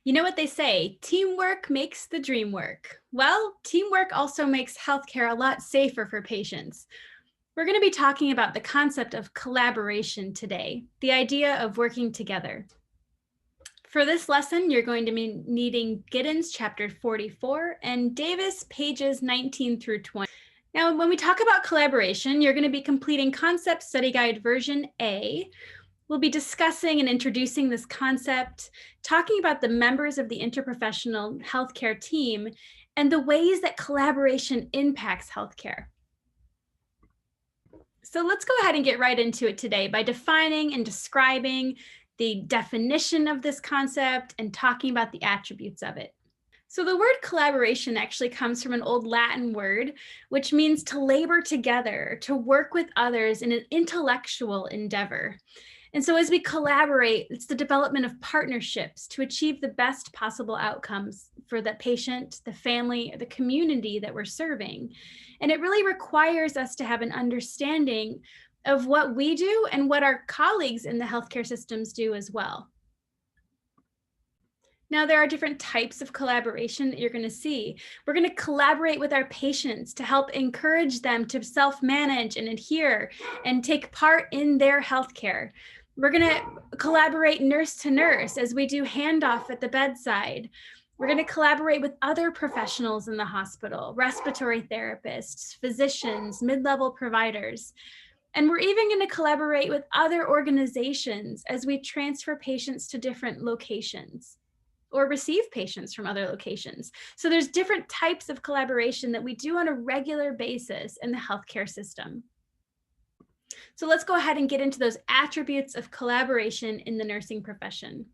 You know what they say, teamwork makes the dream work. Well, teamwork also makes healthcare a lot safer for patients. We're going to be talking about the concept of collaboration today, the idea of working together. For this lesson, you're going to be needing Giddens chapter 44 and Davis pages 19 through 20. Now, when we talk about collaboration, you're going to be completing Concept Study Guide version A. We'll be discussing and introducing this concept, talking about the members of the interprofessional healthcare team and the ways that collaboration impacts healthcare. So let's go ahead and get right into it today by defining and describing the definition of this concept and talking about the attributes of it. So the word collaboration actually comes from an old Latin word, which means to labor together, to work with others in an intellectual endeavor. And so as we collaborate, it's the development of partnerships to achieve the best possible outcomes for the patient, the family, the community that we're serving. And it really requires us to have an understanding of what we do and what our colleagues in the healthcare systems do as well. Now, there are different types of collaboration that you're going to see. We're going to collaborate with our patients to help encourage them to self-manage and adhere and take part in their healthcare. We're going to collaborate nurse to nurse as we do handoff at the bedside. We're going to collaborate with other professionals in the hospital, respiratory therapists, physicians, mid-level providers. And we're even going to collaborate with other organizations as we transfer patients to different locations or receive patients from other locations. So there's different types of collaboration that we do on a regular basis in the healthcare system. So let's go ahead and get into those attributes of collaboration in the nursing profession.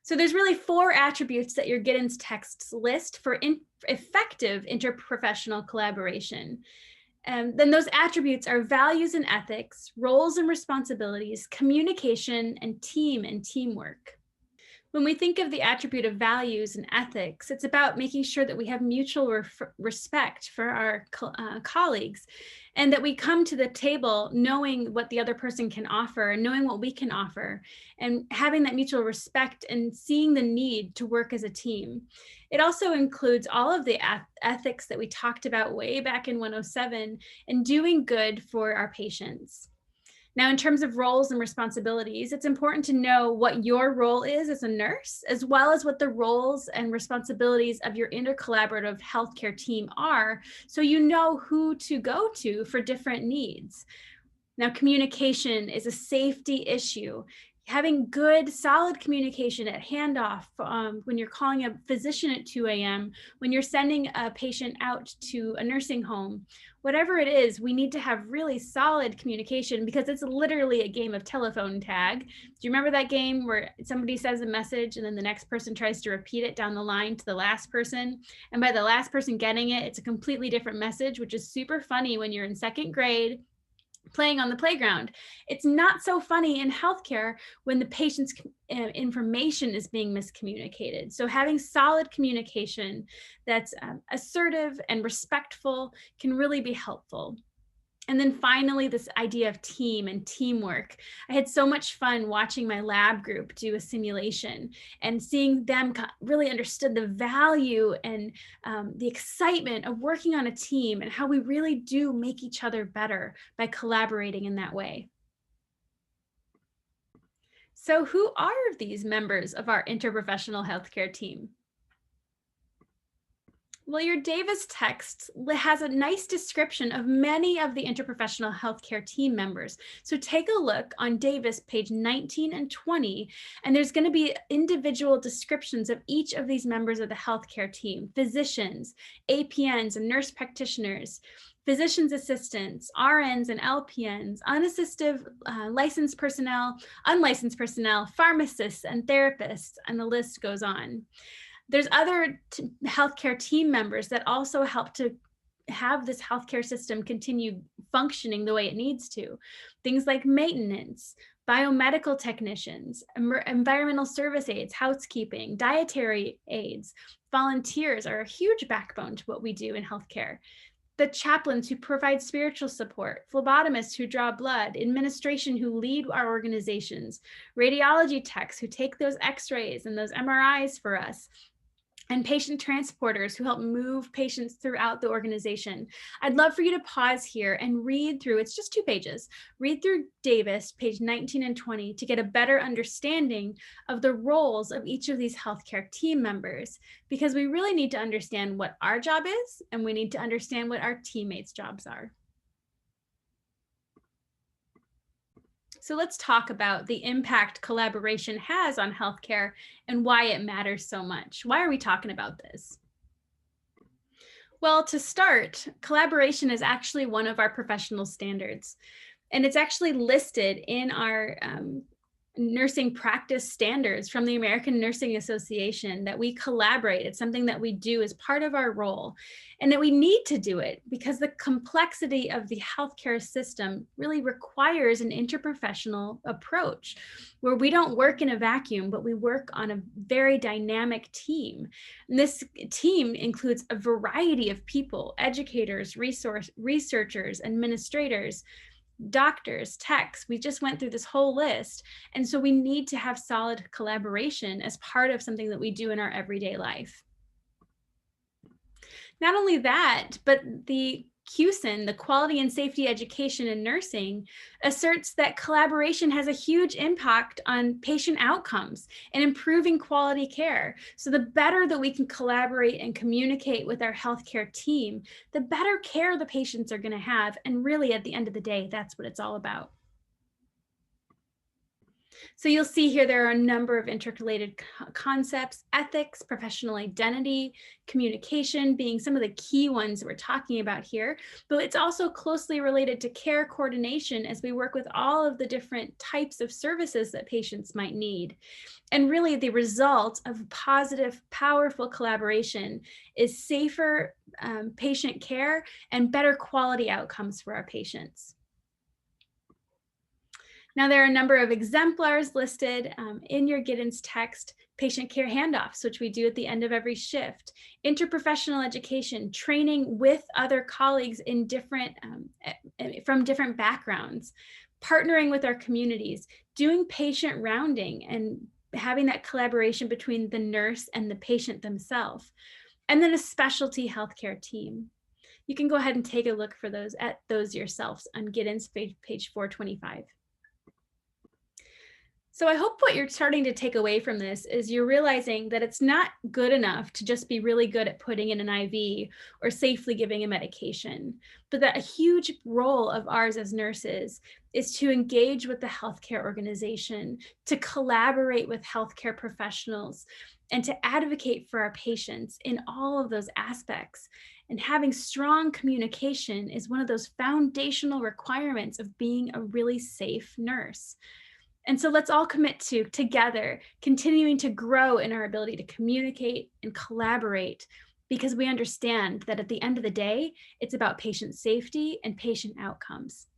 So there's really 4 attributes that your Giddens texts list for effective interprofessional collaboration. Then those attributes are values and ethics, roles and responsibilities, communication, and teamwork. When we think of the attribute of values and ethics, it's about making sure that we have mutual respect for our colleagues and that we come to the table knowing what the other person can offer and knowing what we can offer and having that mutual respect and seeing the need to work as a team. It also includes all of the ethics that we talked about way back in 107 and doing good for our patients. Now, in terms of roles and responsibilities, it's important to know what your role is as a nurse, as well as what the roles and responsibilities of your intercollaborative healthcare team are, so you know who to go to for different needs. Now, communication is a safety issue. Having good, solid communication at handoff when you're calling a physician at 2 a.m., when you're sending a patient out to a nursing home, whatever it is, we need to have really solid communication because it's literally a game of telephone tag. Do you remember that game where somebody says a message and then the next person tries to repeat it down the line to the last person? And by the last person getting it, it's a completely different message, which is super funny when you're in 2nd grade playing on the playground. It's not so funny in healthcare when the patient's information is being miscommunicated. So having solid communication that's assertive and respectful can really be helpful. And then finally, this idea of team and teamwork. I had so much fun watching my lab group do a simulation and seeing them really understood the value and the excitement of working on a team and how we really do make each other better by collaborating in that way. So who are these members of our interprofessional healthcare team? Well, your Davis text has a nice description of many of the interprofessional healthcare team members. So take a look on Davis, page 19 and 20, and there's going to be individual descriptions of each of these members of the healthcare team: physicians, APNs and nurse practitioners, physician's assistants, RNs and LPNs, unassisted licensed personnel, unlicensed personnel, pharmacists and therapists, and the list goes on. There's other healthcare team members that also help to have this healthcare system continue functioning the way it needs to. Things like maintenance, biomedical technicians, environmental service aides, housekeeping, dietary aides, volunteers are a huge backbone to what we do in healthcare. the chaplains who provide spiritual support, phlebotomists who draw blood, administration who lead our organizations, radiology techs who take those x-rays and those MRIs for us, and patient transporters who help move patients throughout the organization. I'd love for you to pause here and read through, it's just 2 pages, read through Davis, page 19 and 20, to get a better understanding of the roles of each of these healthcare team members, because we really need to understand what our job is, and we need to understand what our teammates' jobs are. So let's talk about the impact collaboration has on healthcare and why it matters so much. Why are we talking about this? Well, to start, collaboration is actually one of our professional standards, and it's actually listed in our nursing practice standards from the American Nursing Association, that we collaborate. It's something that we do as part of our role, and that we need to do it because the complexity of the healthcare system really requires an interprofessional approach where we don't work in a vacuum, but we work on a very dynamic team. And this team includes a variety of people: educators, researchers, administrators, doctors, techs. We just went through this whole list. And so we need to have solid collaboration as part of something that we do in our everyday life. Not only that, but the QSIN, the Quality and Safety Education in Nursing, asserts that collaboration has a huge impact on patient outcomes and improving quality care. So the better that we can collaborate and communicate with our healthcare team, the better care the patients are going to have. And really, at the end of the day, that's what it's all about. So you'll see here there are a number of interrelated concepts: ethics, professional identity, communication being some of the key ones that we're talking about here. But it's also closely related to care coordination as we work with all of the different types of services that patients might need. And really, the result of positive, powerful collaboration is safer patient care and better quality outcomes for our patients. Now, there are a number of exemplars listed in your Giddens text: patient care handoffs, which we do at the end of every shift; interprofessional education, training with other colleagues in from different backgrounds; partnering with our communities; doing patient rounding and having that collaboration between the nurse and the patient themselves; and then a specialty healthcare team. You can go ahead and take a look at those yourselves on Giddens page 425. So I hope what you're starting to take away from this is you're realizing that it's not good enough to just be really good at putting in an IV or safely giving a medication, but that a huge role of ours as nurses is to engage with the healthcare organization, to collaborate with healthcare professionals, and to advocate for our patients in all of those aspects. And having strong communication is one of those foundational requirements of being a really safe nurse. And so let's all commit to, together, continuing to grow in our ability to communicate and collaborate, because we understand that at the end of the day, it's about patient safety and patient outcomes.